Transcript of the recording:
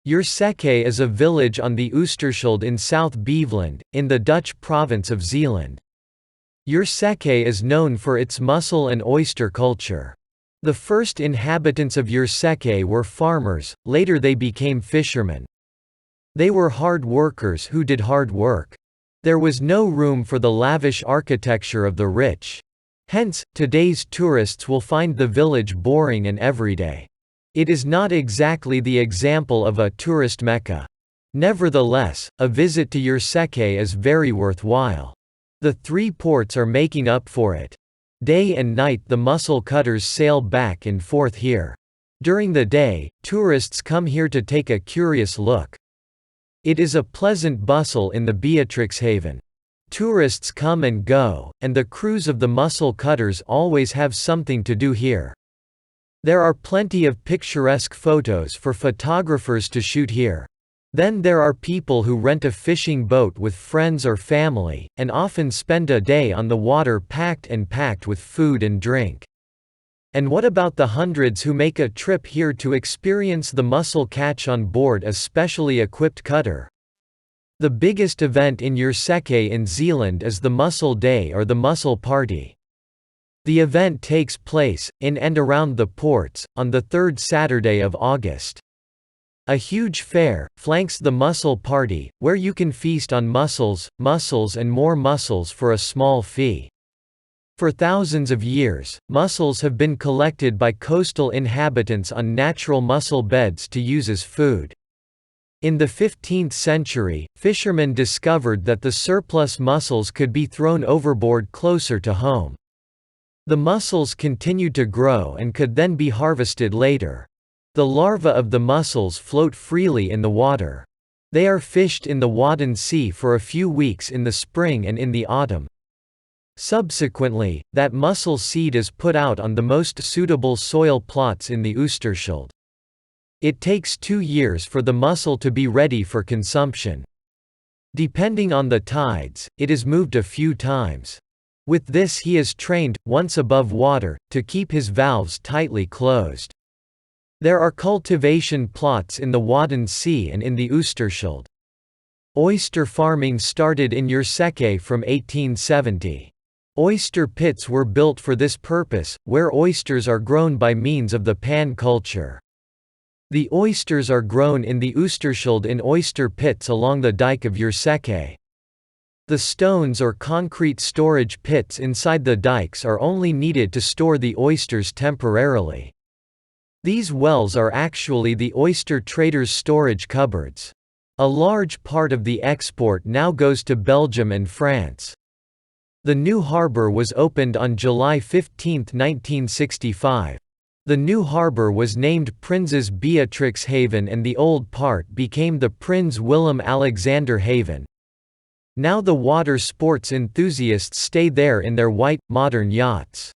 Yerseke is a village on the Oosterschelde in South Beveland, in the Dutch province of Zeeland. Yerseke is known for its mussel and oyster culture. The first inhabitants of Yerseke were farmers, later they became fishermen. They were hard workers who did hard work. There was no room for the lavish architecture of the rich. Hence, today's tourists will find the village boring and everyday. It is not exactly the example of a tourist mecca. Nevertheless, a visit to Yerseke is very worthwhile. The three ports are making up for it. Day and night the mussel cutters sail back and forth here. During the day, tourists come here to take a curious look. It is a pleasant bustle in the Oysterhaven. Tourists come and go, and the crews of the mussel cutters always have something to do here. There are plenty of picturesque photos for photographers to shoot here. Then there are people who rent a fishing boat with friends or family, and often spend a day on the water packed with food and drink. And what about the hundreds who make a trip here to experience the mussel catch on board a specially equipped cutter? The biggest event in Yerseke in Zeeland is the Mussel Day or the Mussel Party. The event takes place, in and around the ports, on the third Saturday of August. A huge fair flanks the Mussel Party, where you can feast on mussels and more mussels for a small fee. For thousands of years, mussels have been collected by coastal inhabitants on natural mussel beds to use as food. In the 15th century, fishermen discovered that the surplus mussels could be thrown overboard closer to home. The mussels continued to grow and could then be harvested later. The larvae of the mussels float freely in the water. They are fished in the Wadden Sea for a few weeks in the spring and in the autumn. Subsequently, that mussel seed is put out on the most suitable soil plots in the Oosterschelde. It takes 2 years for the mussel to be ready for consumption. Depending on the tides, it is moved a few times. With this he is trained, once above water, to keep his valves tightly closed. There are cultivation plots in the Wadden Sea and in the Oosterschelde. Oyster farming started in Yerseke from 1870. Oyster pits were built for this purpose, where oysters are grown by means of the pan culture. The oysters are grown in the Oosterschelde in oyster pits along the dike of Yerseke. The stones or concrete storage pits inside the dikes are only needed to store the oysters temporarily. These wells are actually the oyster traders' storage cupboards. A large part of the export now goes to Belgium and France. The new harbour was opened on July 15, 1965. The new harbour was named Prinses Beatrix Haven and the old part became the Prins Willem Alexander Haven. Now the water sports enthusiasts stay there in their white, modern yachts.